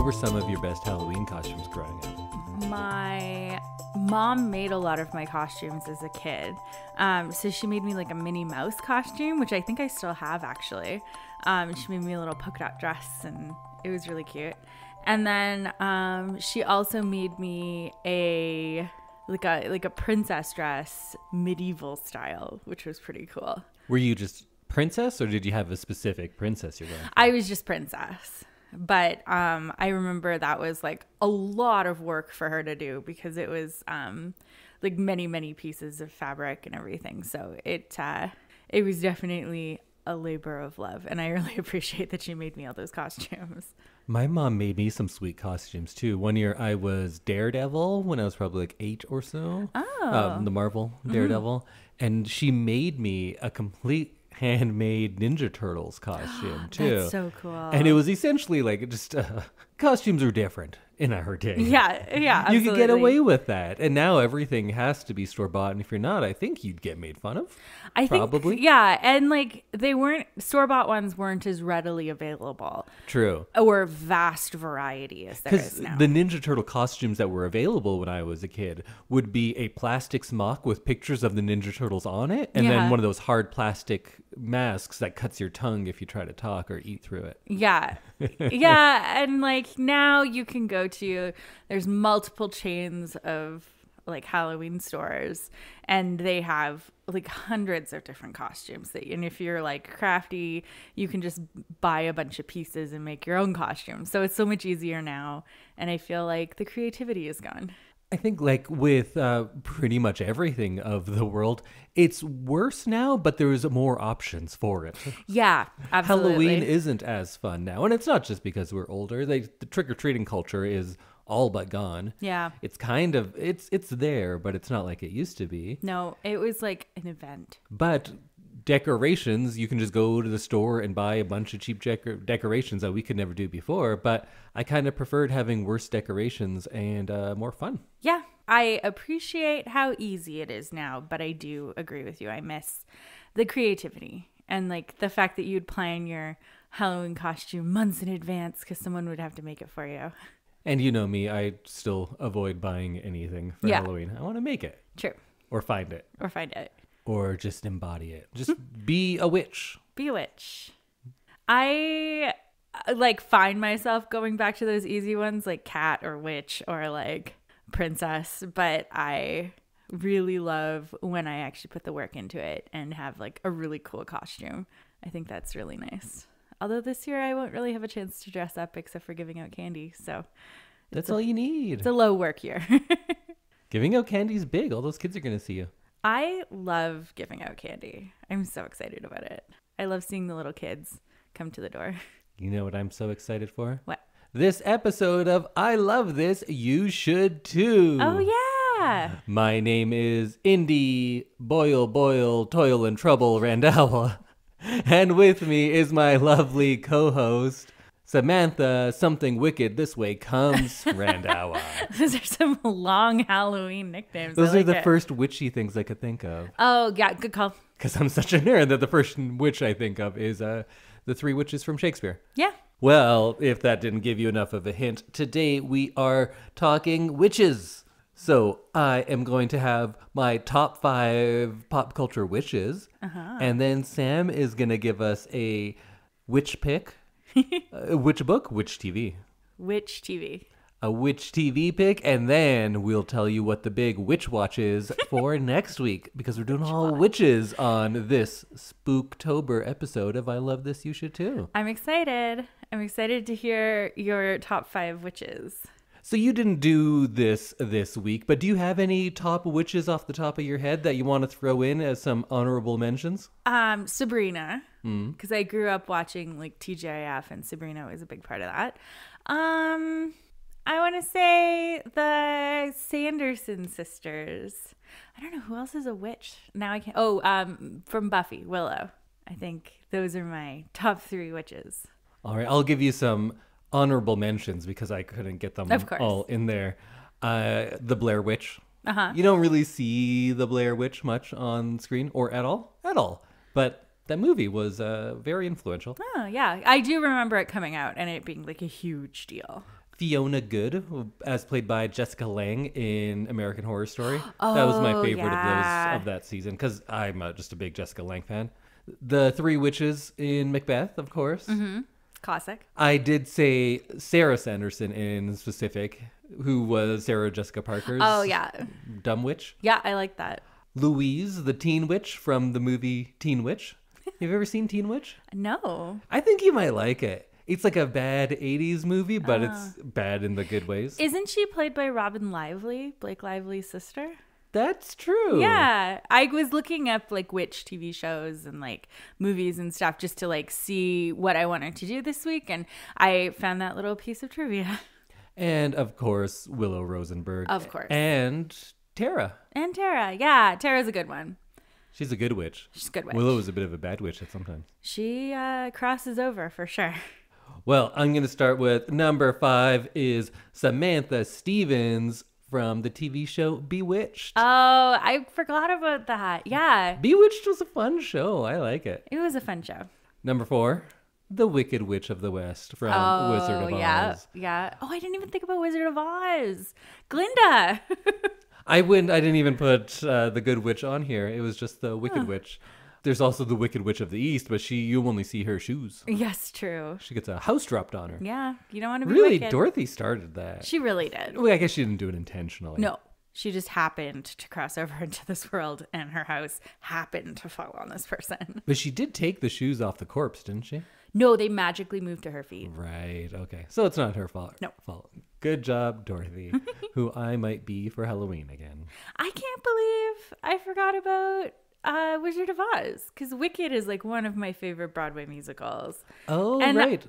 were some of your best Halloween costumes growing up? My mom made a lot of my costumes as a kid. So she made me like a Minnie Mouse costume, which I think I still have actually. She made me a little polka dot dress and it was really cute. And then she also made me a princess dress, medieval style, which was pretty cool. Were you just princess or did you have a specific princess you're going for? I was just princess. But I remember that was like a lot of work for her to do because it was like many, many pieces of fabric and everything. So it was definitely a labor of love. And I really appreciate that she made me all those costumes. My mom made me some sweet costumes too. One year I was Daredevil when I was probably like 8 or so. Oh. The Marvel Daredevil. And she made me a complete handmade Ninja Turtles costume too. That's so cool. And it was essentially like just costumes are different in our day. Yeah, absolutely. You could get away with that. And now everything has to be store-bought. And if you're not, I think you'd get made fun of. I Probably. think, yeah. And like store-bought ones weren't as readily available. True. Or vast variety as there is now. The Ninja Turtle costumes that were available when I was a kid would be a plastic smock with pictures of the Ninja Turtles on it. And then one of those hard plastic masks that cuts your tongue if you try to talk or eat through it. Yeah. Yeah. And like now you can go to, there's multiple chains of like Halloween stores and they have like hundreds of different costumes and if you're like crafty, you can just buy a bunch of pieces and make your own costume. So it's so much easier now. And I feel like the creativity is gone. I think like with pretty much everything of the world, it's worse now, but there's more options for it. Yeah, absolutely. Halloween isn't as fun now. And it's not just because we're older. The trick-or-treating culture is all but gone. Yeah. It's kind of, it's there, but it's not like it used to be. No, it was like an event. But decorations, you can just go to the store and buy a bunch of cheap decorations that we could never do before. But I kind of preferred having worse decorations and more fun. Yeah, I appreciate how easy it is now, but I do agree with you. I miss the creativity and like the fact that you'd plan your Halloween costume months in advance because someone would have to make it for you. And you know me, I still avoid buying anything for Halloween. I want to make it. True. Or find it. Or just embody it. Just be a witch. Be a witch. I like find myself going back to those easy ones like cat or witch or like princess, but I really love when I actually put the work into it and have like a really cool costume. I think that's really nice. Although this year I won't really have a chance to dress up except for giving out candy. So that's all you need. It's a low work year. Giving out candy is big. All those kids are going to see you. I love giving out candy. I'm so excited about it. I love seeing the little kids come to the door. You know what I'm so excited for? What? This episode of I Love This, You Should Too. Oh, yeah. My name is Indy, boil, toil and trouble, Randhawa. And with me is my lovely co-host, Samantha, something wicked this way comes, Randhawa. Those are some long Halloween nicknames. Those are the first witchy things I could think of. Oh, yeah, good call. Because I'm such a nerd that the first witch I think of is the three witches from Shakespeare. Yeah. Well, if that didn't give you enough of a hint, today we are talking witches. So I am going to have my top 5 pop culture witches. And then Sam is going to give us a witch pick. A witch book, witch TV. Witch TV. A witch TV pick. And then we'll tell you what the big witch watch is for next week. Because we're doing all witches on this Spooktober episode of I Love This, You Should Too. I'm excited. I'm excited to hear your top 5 witches. So you didn't do this week, but do you have any top witches off the top of your head that you want to throw in as some honorable mentions? Sabrina, because I grew up watching like TGIF and Sabrina was a big part of that. I want to say the Sanderson sisters. I don't know who else is a witch. Now I can't. Oh, from Buffy, Willow. I think those are my top 3 witches. All right, I'll give you some honorable mentions because I couldn't get them all in there. The Blair Witch. You don't really see the Blair Witch much on screen or at all. But that movie was very influential. Oh, yeah. I do remember it coming out and it being like a huge deal. Fiona Good, as played by Jessica Lange in American Horror Story. That was my favorite of that season because I'm just a big Jessica Lange fan. The three witches in Macbeth, of course. Mm-hmm. Classic. I did say Sarah Sanderson in specific, who was Sarah Jessica Parker's dumb witch. Yeah, I like that. Louise, the teen witch from the movie Teen Witch. Have you ever seen Teen Witch? No. I think you might like it. It's like a bad 80s movie, but it's bad in the good ways. Isn't she played by Robin Lively, Blake Lively's sister? That's true. Yeah. I was looking up like witch TV shows and like movies and stuff just to like see what I wanted to do this week. And I found that little piece of trivia. And of course, Willow Rosenberg. Of course. And Tara. And Tara. Yeah. Tara's a good one. She's a good witch. She's a good witch. Willow is a bit of a bad witch at sometimes. She crosses over for sure. Well, I'm going to start with number 5 is Samantha Stevens from the TV show Bewitched. Oh, I forgot about that. Yeah. Bewitched was a fun show. I like it. It was a fun show. Number 4, The Wicked Witch of the West from Wizard of Oz. Yeah. Oh, I didn't even think about Wizard of Oz. Glinda. I didn't even put the Good Witch on here. It was just the Wicked Witch. There's also the Wicked Witch of the East, but you only see her shoes. Yes, true. She gets a house dropped on her. Yeah, you don't want to be Really, wicked. Dorothy started that. She really did. Well, I guess she didn't do it intentionally. No, she just happened to cross over into this world, and her house happened to fall on this person. But she did take the shoes off the corpse, didn't she? No, they magically moved to her feet. Right, okay. So it's not her fault. No. Good job, Dorothy, who I might be for Halloween again. I can't believe I forgot about Wizard of Oz, because Wicked is like one of my favorite Broadway musicals. Oh, and right.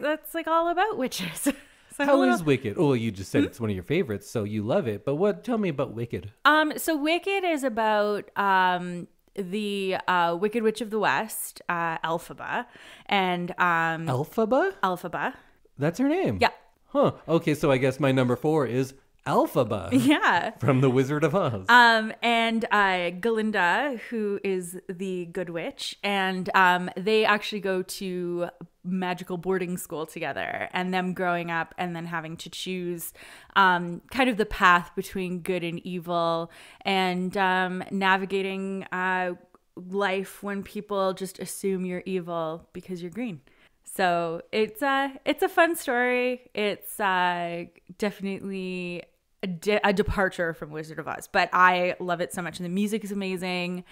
That's like all about witches. So How is Wicked? Oh, you just said it's one of your favorites, so you love it. But tell me about Wicked. So Wicked is about the Wicked Witch of the West, Elphaba, and Elphaba? Elphaba. That's her name? Yeah. Huh. Okay, so I guess my number 4 is Elphaba. Yeah. From The Wizard of Oz. And Galinda, who is the Good Witch, and they actually go to magical boarding school together, and them growing up and then having to choose kind of the path between good and evil, and navigating life when people just assume you're evil because you're green. So it's a fun story. It's definitely a departure from Wizard of Oz, but I love it so much, and the music is amazing.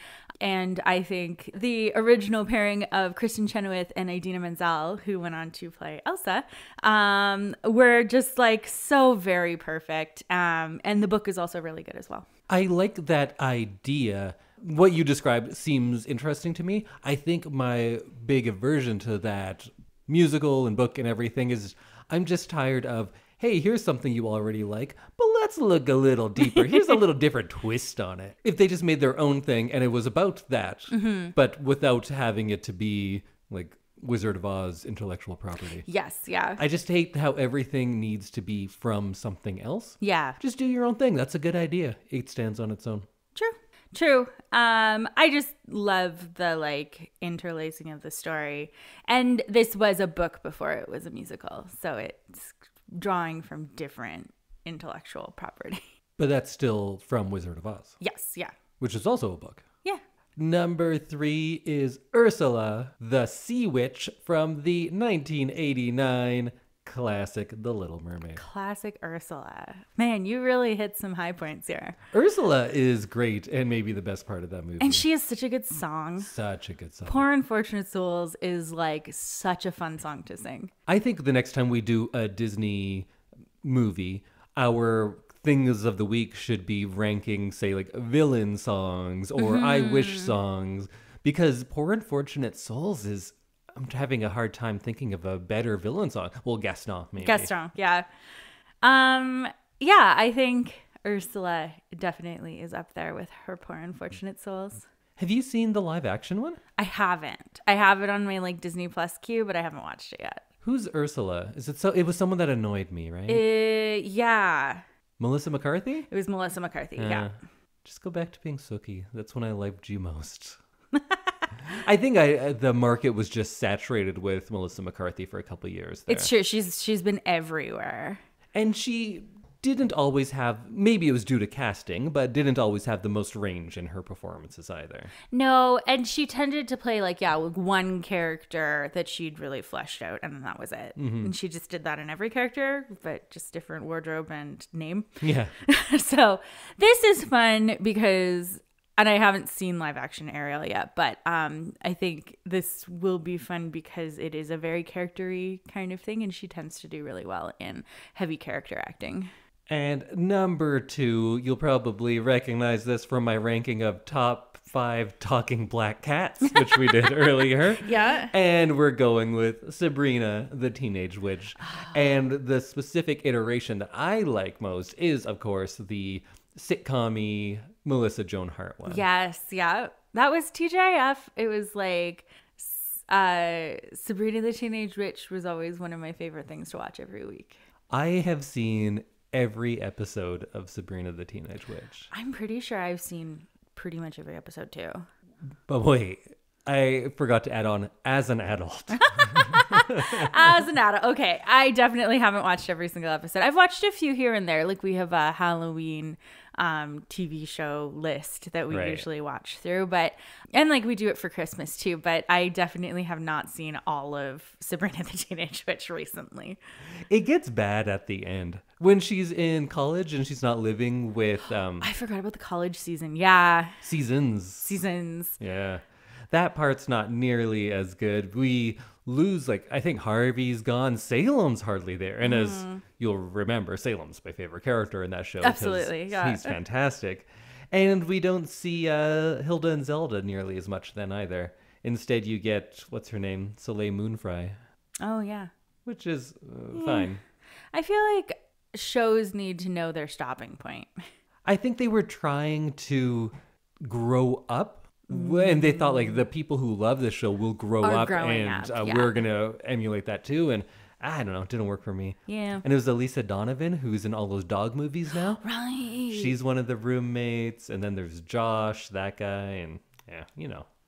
And I think the original pairing of Kristen Chenoweth and Idina Menzel, who went on to play Elsa, were just like so very perfect. And the book is also really good as well. I like that idea. What you described seems interesting to me. I think my big aversion to that musical and book and everything is I'm just tired of, hey, here's something you already like, but let's look a little deeper. Here's a little different twist on it. If they just made their own thing and it was about that, but without having it to be like Wizard of Oz intellectual property. Yes, yeah. I just hate how everything needs to be from something else. Yeah. Just do your own thing. That's a good idea. It stands on its own. True. I just love the like interlacing of the story. And this was a book before it was a musical. So it's drawing from different intellectual property. But that's still from Wizard of Oz. Yes, yeah. Which is also a book. Yeah. Number 3 is Ursula, the Sea Witch from the 1989 classic The Little Mermaid. Classic Ursula. Man, you really hit some high points here. Ursula is great and maybe the best part of that movie. And she has such a good song. Such a good song. Poor Unfortunate Souls is like such a fun song to sing. I think the next time we do a Disney movie, our things of the week should be ranking, say, like villain songs or I Wish songs, because Poor Unfortunate Souls is... I'm having a hard time thinking of a better villain song. Well, Gaston, maybe. Gaston, yeah. Yeah, I think Ursula definitely is up there with her Poor Unfortunate Souls. Have you seen the live action one? I haven't. I have it on my like Disney Plus queue, but I haven't watched it yet. Who's Ursula? Is it it was someone that annoyed me, right? Yeah. Melissa McCarthy? It was Melissa McCarthy, yeah. Just go back to being Sookie. That's when I liked you most. I think the market was just saturated with Melissa McCarthy for a couple of years there. It's true. She's been everywhere. And she didn't always have, maybe it was due to casting, but didn't always have the most range in her performances either. No, and she tended to play like one character that she'd really fleshed out, and that was it. Mm-hmm. And she just did that in every character, but just different wardrobe and name. Yeah. So this is fun because, and I haven't seen live action Ariel yet, but I think this will be fun because it is a very character-y kind of thing, and she tends to do really well in heavy character acting. And number 2, you'll probably recognize this from my ranking of top 5 talking black cats, which we did earlier. Yeah. And we're going with Sabrina, the Teenage Witch. And the specific iteration that I like most is, of course, the sitcom-y Melissa Joan Hart one. Yes, yeah. That was TGIF. It was like Sabrina the Teenage Witch was always one of my favorite things to watch every week. I have seen every episode of Sabrina the Teenage Witch. I'm pretty sure I've seen pretty much every episode too. But wait, I forgot to add on as an adult. As an adult. Okay. I definitely haven't watched every single episode. I've watched a few here and there. Like we have a Halloween TV show list that we usually watch through, and like we do it for Christmas too, but I definitely have not seen all of Sabrina the Teenage Witch recently. It gets bad at the end when she's in college and she's not living with I forgot about the college season. Yeah. Seasons. Yeah. That part's not nearly as good. We lose, I think Harvey's gone. Salem's hardly there. And as you'll remember, Salem's my favorite character in that show. Absolutely, yeah. He's fantastic. And we don't see Hilda and Zelda nearly as much then either. Instead, you get, what's her name? Soleil Moonfry. Oh, yeah. Which is fine. I feel like shows need to know their stopping point. I think they were trying to grow up. And they thought the people who love this show will grow up and we're going to emulate that too. And I don't know, it didn't work for me. Yeah. And it was Elisa Donovan, who's in all those dog movies now. Right. She's one of the roommates. And then there's Josh, that guy. And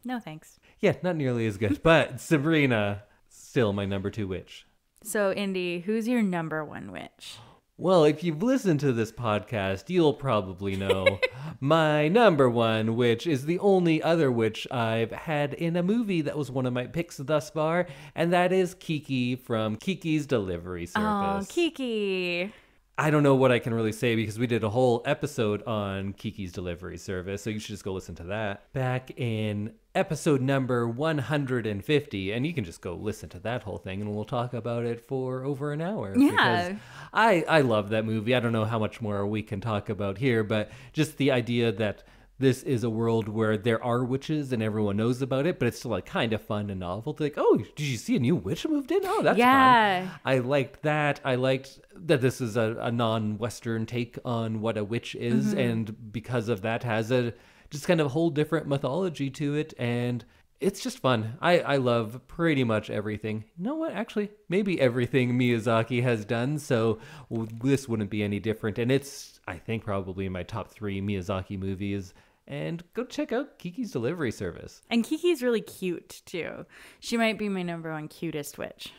No, thanks. Yeah, not nearly as good. But Sabrina, still my number 2 witch. So, Indy, who's your number 1 witch? Well, if you've listened to this podcast, you'll probably know my number 1 witch is the only other witch I've had in a movie that was one of my picks thus far, and that is Kiki from Kiki's Delivery Service. Oh, Kiki. I don't know what I can really say because we did a whole episode on Kiki's Delivery Service, so you should just go listen to that. Back in episode number 150, and you can just go listen to that whole thing, and we'll talk about it for over an hour. Yeah. Because I love that movie. I don't know how much more we can talk about here, but just the idea that this is a world where there are witches and everyone knows about it, but it's still kind of fun and novel to oh, did you see a new witch moved in? Oh, that's fun. I liked that. I liked that this is a non-Western take on what a witch is, and because of that has a just kind of whole different mythology to it, and it's just fun. I love pretty much everything. You know what? Actually, maybe everything Miyazaki has done, so this wouldn't be any different, and it's, I think, probably in my top 3 Miyazaki movies. And go check out Kiki's Delivery Service. And Kiki's really cute, too. She might be my number 1 cutest witch.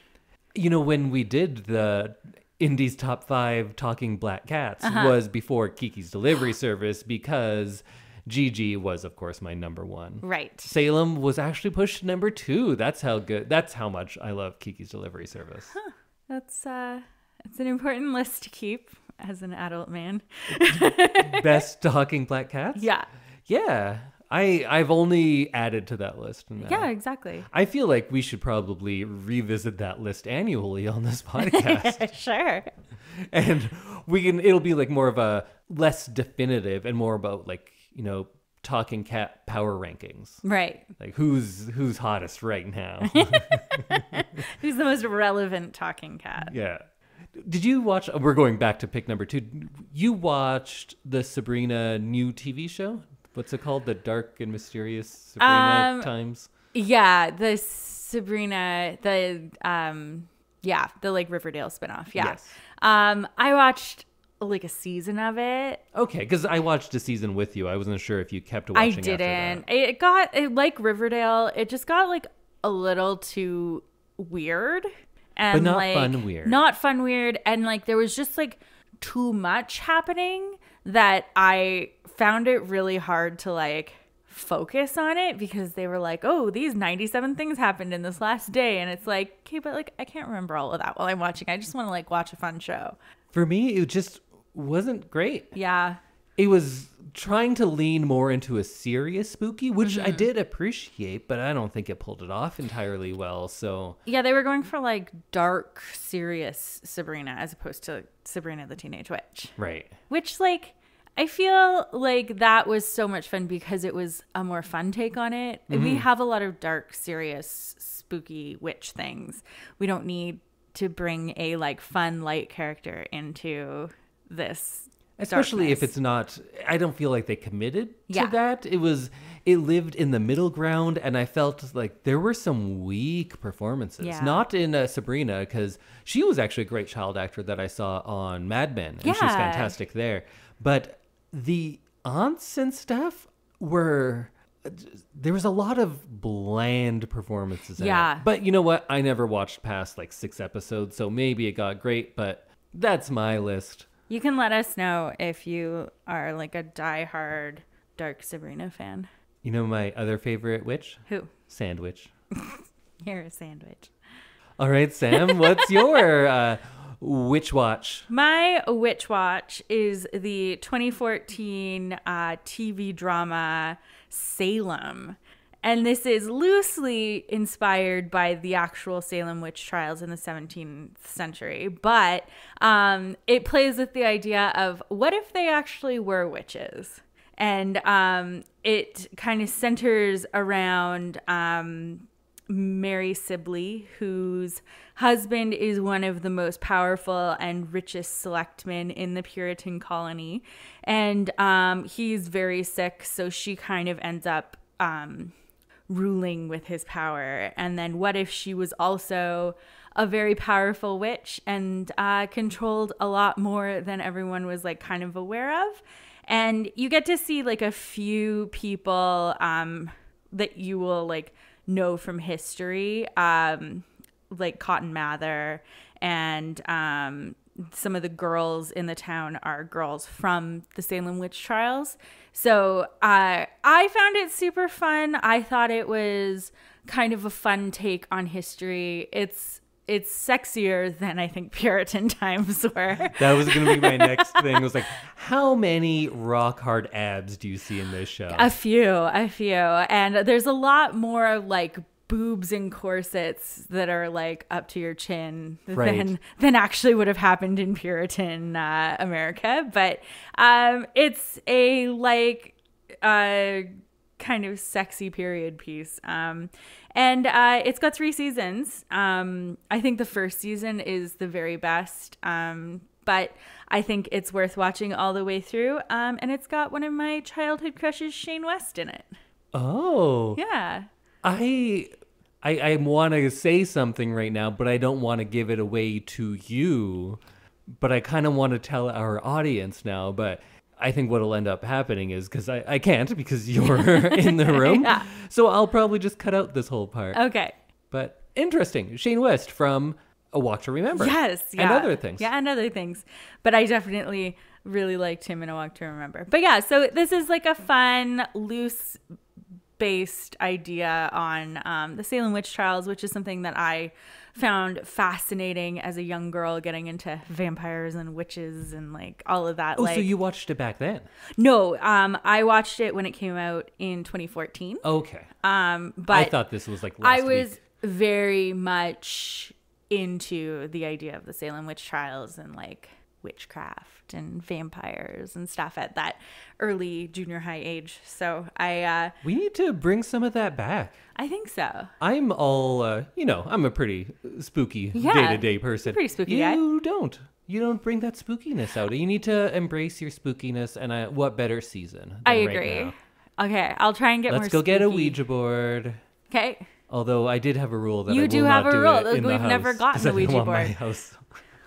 When we did the Indy's top 5 talking black cats was before Kiki's Delivery Service because Gigi was, of course, my number 1. Right. Salem was actually pushed to number 2. That's how much I love Kiki's Delivery Service. Huh. That's an important list to keep as an adult man. Best talking black cats? Yeah. Yeah, I've only added to that list. Yeah, exactly. I feel like we should probably revisit that list annually on this podcast. Sure. And it'll be more of a less definitive and more about talking cat power rankings. Right. Who's hottest right now. Who's the most relevant talking cat. Yeah. Did you watch, we're going back to pick number 2. You watched the Sabrina new TV show? What's it called? The Dark and Mysterious Sabrina Times? Yeah, the Sabrina, the Riverdale spinoff. Yeah. Yes. I watched like a season of it. Okay, because I watched a season with you. I wasn't sure if you kept watching. I didn't. It got like Riverdale. It just got like a little too weird, and but not like, fun weird. Not fun weird, and like there was just like too much happening that I found it really hard to like focus on it, because they were like, oh, these 97 things happened in this last day, and it's like, okay, but like I can't remember all of that while I'm watching. I just want to like watch a fun show. For me, it just wasn't great. Yeah. It was trying to lean more into a serious spooky, which I did appreciate, but I don't think it pulled it off entirely well. So yeah, they were going for like dark, serious Sabrina as opposed to Sabrina the Teenage Witch. Right. Which like I feel like that was so much fun because it was a more fun take on it. We have a lot of dark, serious, spooky witch things. We don't need to bring a like fun, light character into this. Especially darkness. if it's not, I don't feel like they committed to Yeah. that. It lived in the middle ground, and I felt like there were some weak performances. Yeah. Not in Sabrina, because she was actually a great child actor that I saw on Mad Men, and she was Yeah. fantastic there. But the aunts and stuff there was a lot of bland performances in Yeah. it. But you know what? I never watched past like 6 episodes, so maybe it got great, but that's my list. You can let us know if you are like a diehard Dark Sabrina fan. You know my other favorite witch? Who? Sandwich. You're a sandwich. All right, Sam, what's your witch watch? My witch watch is the 2014 TV drama Salem. And this is loosely inspired by the actual Salem witch trials in the 17th century. But it plays with the idea of what if they actually were witches? And it kind of centers around Mary Sibley, whose husband is one of the most powerful and richest selectmen in the Puritan colony. And he's very sick, so she kind of ends up ruling with his power. And then what if she was also a very powerful witch and controlled a lot more than everyone was like kind of aware of? And you get to see like a few people that you will like know from history, like Cotton Mather, and some of the girls in the town are girls from the Salem witch trials. So I found it super fun. I thought it was kind of a fun take on history. It's sexier than I think Puritan times were. That was going to be my next thing. It was like, how many rock hard abs do you see in this show? A few. And there's a lot more like boobs and corsets that are like up to your chin Right. than actually would have happened in Puritan America. But it's a like kind of sexy period piece. And it's got 3 seasons. I think the first season is the very best. But I think it's worth watching all the way through. And it's got one of my childhood crushes, Shane West, in it. Oh. Yeah. I want to say something right now, but I don't want to give it away to you. But I kind of want to tell our audience now. But I think what'll end up happening is, because I can't because you're in the room. Yeah. So I'll probably just cut out this whole part. Okay. But interesting. Shane West from A Walk to Remember. Yes. Yeah. And other things. Yeah, and other things. But I definitely really liked him in A Walk to Remember. But yeah, so this is like a fun, loose based idea on the Salem witch trials, which is something that I found fascinating as a young girl, getting into vampires and witches and like all of that. Oh, like, so you watched it back then? No, I watched it when it came out in 2014. Okay. But I thought this was like last I was week. very much into the idea of the Salem witch trials and like witchcraft and vampires and stuff at that early junior high age. So We need to bring some of that back. I think so. I'm all, I'm a pretty spooky Yeah, day-to-day person. pretty spooky you guy. You don't bring that spookiness out. You need to embrace your spookiness, and what better season than I right agree. now? Okay, I'll try and get more Let's go spooky. get a Ouija board. Okay. Although I did have a rule that You I do will have not a do rule. it in We've the house, never gotten 'cause a I didn't Ouija want my board. house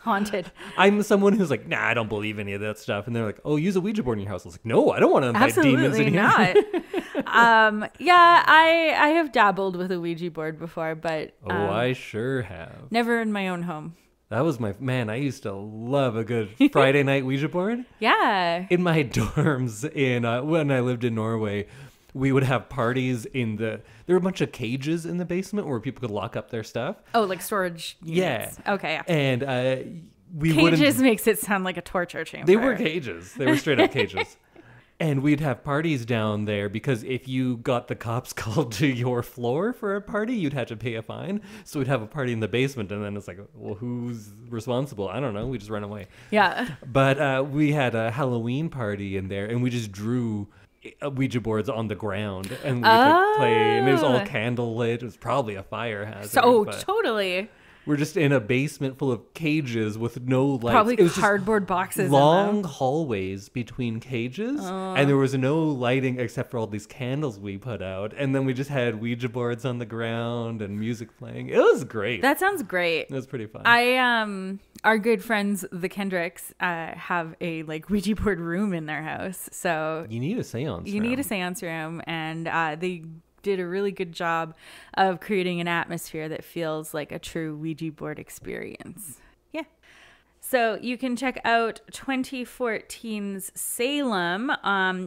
Haunted. I'm someone who's like, nah, I don't believe any of that stuff. And they're like, oh, use a Ouija board in your house. I was like, no, I don't want to invite demons in here. Absolutely not. Yeah, I have dabbled with a Ouija board before, but I sure have. never in my own home. That was man, I used to love a good Friday night Ouija board. Yeah. In my dorms when I lived in Norway, we would have parties there were a bunch of cages in the basement where people could lock up their stuff. Oh, like storage units. Yeah. Okay. Yeah. And we Cages makes it sound like a torture chamber. They were cages. They were straight up cages. And we'd have parties down there because if you got the cops called to your floor for a party, you'd have to pay a fine. So we'd have a party in the basement, and then it's like, well, who's responsible? I don't know. We just run away. Yeah. But we had a Halloween party in there, and we just drew Ouija boards on the ground, and we could play, and it was all candlelit. It was probably a fire hazard. Totally. We're just in a basement full of cages with no lights. Probably it was cardboard boxes. Long hallways between cages, and there was no lighting except for all these candles we put out. And then we just had Ouija boards on the ground and music playing. It was great. That sounds great. It was pretty fun. Our good friends, the Kendricks, have a Ouija board room in their house. So you need a seance room. You need a seance room, and they did a really good job of creating an atmosphere that feels like a true Ouija board experience. Yeah. So you can check out 2014's Salem.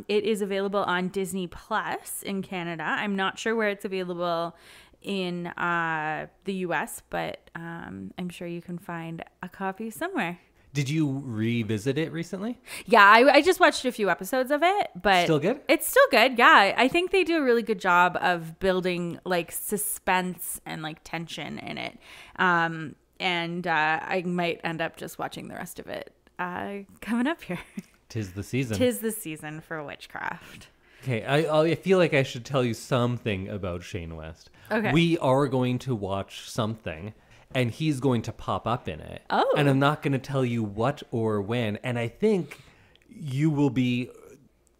It is available on Disney Plus in Canada. I'm not sure where it's available in the US, but I'm sure you can find a copy somewhere. Did you revisit it recently? Yeah, I just watched a few episodes of it, but still good? It's still good. Yeah, I think they do a really good job of building suspense and tension in it. And I might end up just watching the rest of it coming up here. 'Tis the season. 'Tis the season for witchcraft. Okay, I feel like I should tell you something about Shane West. Okay. We are going to watch something, and he's going to pop up in it. Oh. And I'm not going to tell you what or when. And I think you will be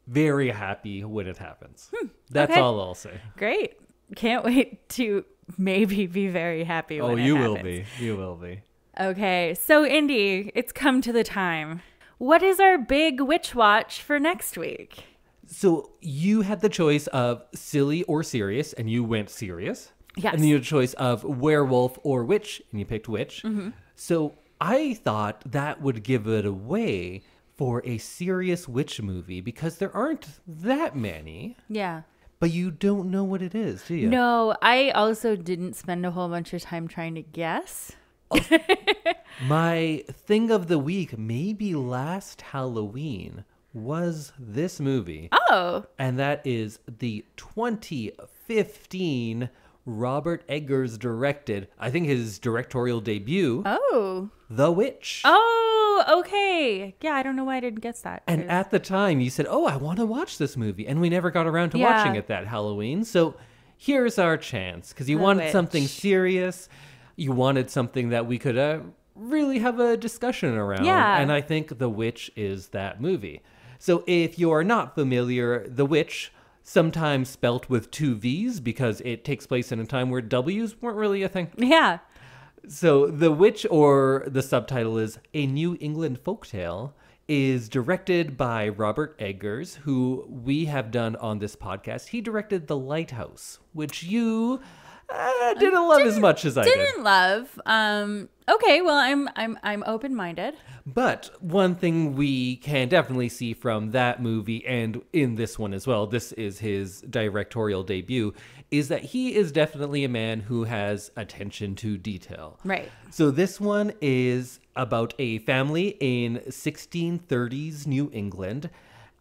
very happy when it happens. That's all I'll say. Great. Can't wait to maybe be very happy when it you happens. will be. You will be. Okay. So, Indy, it's come to the time. What is our big witch watch for next week? So you had the choice of silly or serious, and you went serious. Yes. And then you had a choice of werewolf or witch, and you picked witch. Mm-hmm. So I thought that would give it away for a serious witch movie because there aren't that many. Yeah. But you don't know what it is, do you? No, I also didn't spend a whole bunch of time trying to guess. My thing of the week, maybe last Halloween, was this movie. Oh. And that is the 2015 Robert Eggers directed, I think his directorial debut. Oh. The Witch. Oh, okay. Yeah, I don't know why I didn't guess that. And at the time you said, I want to watch this movie. And we never got around to watching it that Halloween. So here's our chance. Because you wanted something serious. You wanted something that we could really have a discussion around. Yeah. And I think The Witch is that movie. So if you're not familiar, The Witch, sometimes spelt with 2 V's because it takes place in a time where W's weren't really a thing. Yeah. So The Witch, or the subtitle is A New England Folktale, is directed by Robert Eggers, who we have done on this podcast. He directed The Lighthouse, which you didn't love as much as I did. Didn't love. Okay, well, I'm open-minded. But one thing we can definitely see from that movie, and in this one as well, this is his directorial debut, is that he is definitely a man who has attention to detail. Right. So this one is about a family in 1630s New England.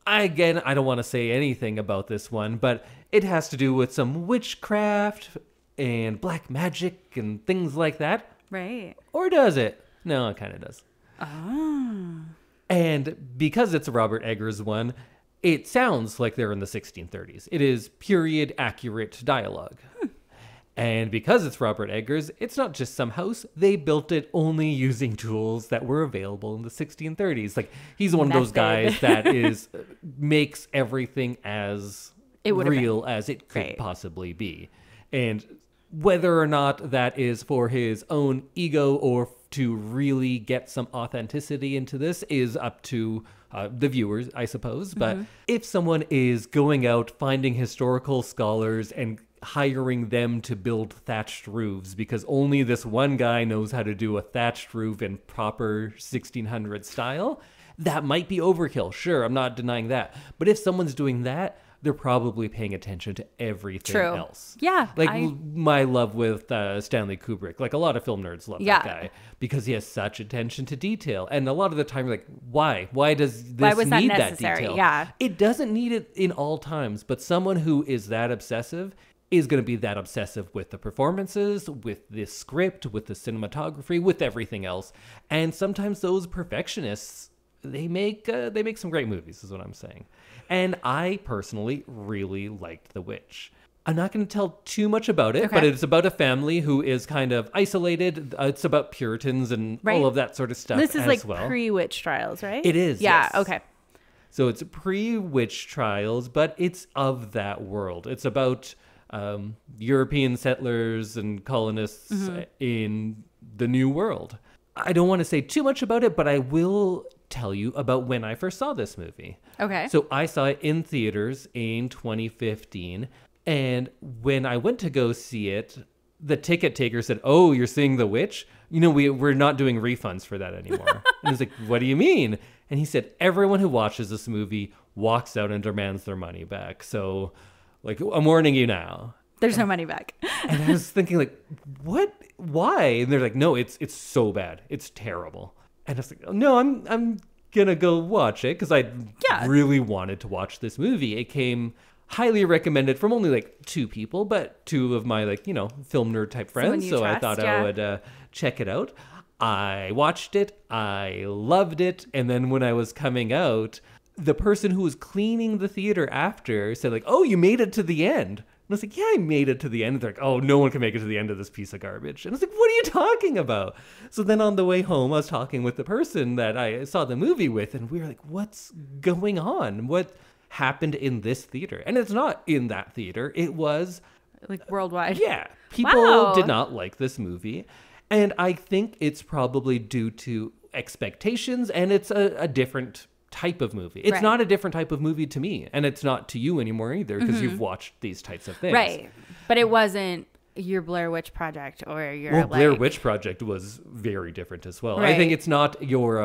I don't want to say anything about this one, but it has to do with some witchcraft and black magic and things like that. Right. Or does it? No, it kind of does. Oh. And because it's a Robert Eggers one, it sounds like they're in the 1630s. It is period accurate dialogue. And because it's Robert Eggers, it's not just some house. They built it only using tools that were available in the 1630s. Like, he's one of those guys that makes everything as real as it could possibly be. And whether or not that is for his own ego or to really get some authenticity into this is up to the viewers, I suppose. But if someone is going out, finding historical scholars and hiring them to build thatched roofs because only this one guy knows how to do a thatched roof in proper 1600 style, that might be overkill. Sure, I'm not denying that. But if someone's doing that, they're probably paying attention to everything else. Yeah. Like my love with Stanley Kubrick. Like a lot of film nerds love that guy because he has such attention to detail. And a lot of the time, you're like, why? Why does this need that detail? Yeah. It doesn't need it in all times, but someone who is that obsessive is going to be that obsessive with the performances, with the script, with the cinematography, with everything else. And sometimes those perfectionists, they make some great movies, is what I'm saying. And I personally really liked The Witch. I'm not going to tell too much about it, but it's about a family who is kind of isolated. It's about Puritans and all of that sort of stuff. This is like pre-witch trials, right? It is. Yeah. Yes. Okay. So it's pre-witch trials, but it's of that world. It's about European settlers and colonists in the New World. I don't want to say too much about it, but I will tell you about when I first saw this movie. Okay. So I saw it in theaters in 2015. And when I went to go see it, the ticket taker said, "Oh, you're seeing The Witch? You know, we're not doing refunds for that anymore." And I was like, "What do you mean?" And he said, "Everyone who watches this movie walks out and demands their money back. So, like, I'm warning you now. There's no money back." And I was thinking, like, what? Why? And they're like, "No, it's so bad. It's terrible." And I was like, "No, I'm gonna go watch it," because I really wanted to watch this movie. It came highly recommended from only like 2 people, but 2 of my film nerd type friends. So I thought I would check it out. I watched it. I loved it. And then when I was coming out, the person who was cleaning the theater after said like, "Oh, you made it to the end." And I was like, "Yeah, I made it to the end." They're like, "Oh, no one can make it to the end of this piece of garbage." And I was like, "What are you talking about?" So then on the way home, I was talking with the person that I saw the movie with, and we were like, "What's going on? What happened in this theater?" And it's not in that theater. It was like worldwide. Yeah. People did not like this movie. And I think it's probably due to expectations, and it's a different type of movie. It's not a different type of movie to me, and it's not to you anymore either, because you've watched these types of things. Right. But it wasn't your Blair Witch Project or your Blair Witch Project was very different as well. Right. I think it's not your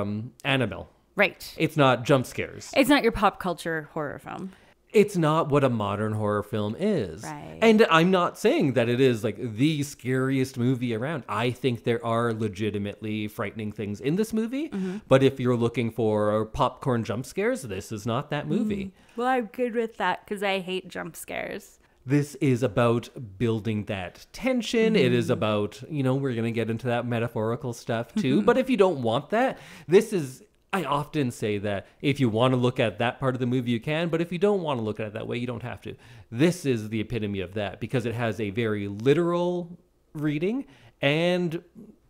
Annabelle. Right. It's not jump scares. It's not your pop culture horror film. It's not what a modern horror film is. Right. And I'm not saying that it is like the scariest movie around. I think there are legitimately frightening things in this movie. But if you're looking for popcorn jump scares, this is not that movie. Well, I'm good with that because I hate jump scares. This is about building that tension. It is about, we're going to get into that metaphorical stuff too. But if you don't want that, I often say that if you want to look at that part of the movie, you can. But if you don't want to look at it that way, you don't have to. This is the epitome of that because it has a very literal reading and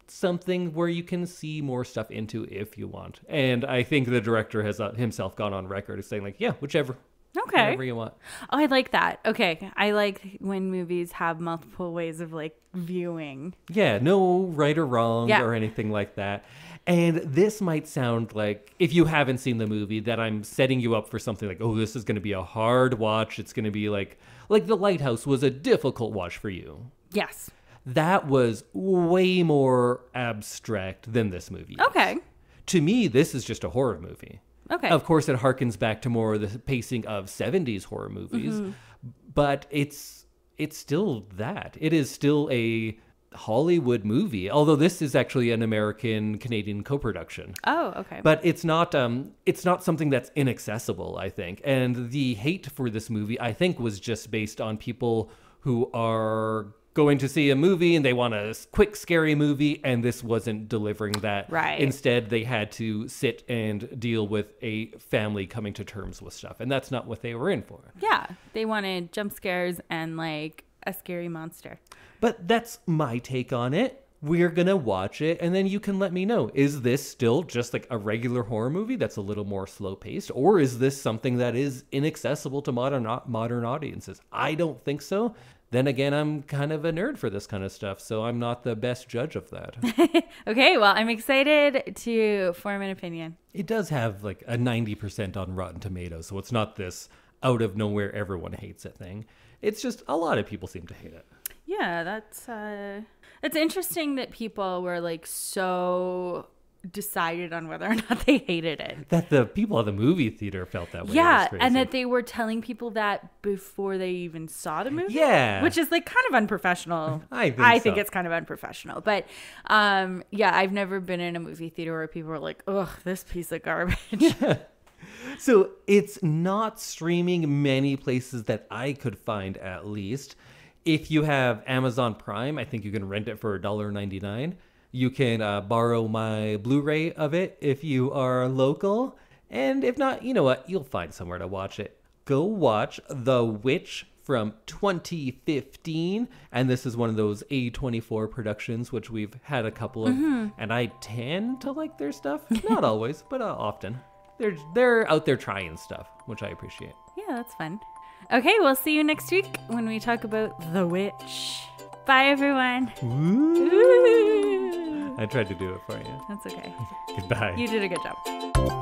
something where you can see more stuff into if you want. And I think the director has himself gone on record as saying like, yeah, whichever. Okay. Whatever you want. Oh, I like that. Okay. I like when movies have multiple ways of like viewing. Yeah, no right or wrong or anything like that. And this might sound like, if you haven't seen the movie, that I'm setting you up for something like, oh, this is going to be a hard watch. It's going to be like The Lighthouse was a difficult watch for you. Yes. That was way more abstract than this movie is. Okay. To me, this is just a horror movie. Okay. Of course, it harkens back to more of the pacing of 70s horror movies, but it's still that. It is still a Hollywood movie, although this is actually an American-Canadian co-production. Oh, okay. But it's not something that's inaccessible, I think. And the hate for this movie, I think, was just based on people who are going to see a movie and they want a quick, scary movie, and this wasn't delivering that. Right. Instead, they had to sit and deal with a family coming to terms with stuff, and that's not what they were in for. Yeah, they wanted jump scares and like a scary monster. But that's my take on it. We're going to watch it, and then you can let me know. Is this still just like a regular horror movie that's a little more slow-paced, or is this something that is inaccessible to modern audiences? I don't think so. Then again, I'm kind of a nerd for this kind of stuff, so I'm not the best judge of that. Okay, well, I'm excited to form an opinion. It does have like a 90% on Rotten Tomatoes, so it's not this out of nowhere everyone hates it thing. It's just a lot of people seem to hate it. Yeah, that's interesting that people were like so decided on whether or not they hated it. That the people at the movie theater felt that way. Yeah, and that they were telling people that before they even saw the movie. Yeah. Which is like kind of unprofessional. I think it's kind of unprofessional. But yeah, I've never been in a movie theater where people are like, ugh, this piece of garbage. So it's not streaming many places that I could find, at least. If you have Amazon Prime, I think you can rent it for $1.99. You can borrow my Blu-ray of it if you are local. And if not, you know what? You'll find somewhere to watch it. Go watch The Witch from 2015. And this is one of those A24 productions, which we've had a couple of. Mm-hmm. And I tend to like their stuff. Not always, but often. They're out there trying stuff, which I appreciate. Yeah, that's fun. Okay, we'll see you next week when we talk about The Witch. Bye, everyone. Ooh. I tried to do it for you. That's okay. Goodbye. You did a good job.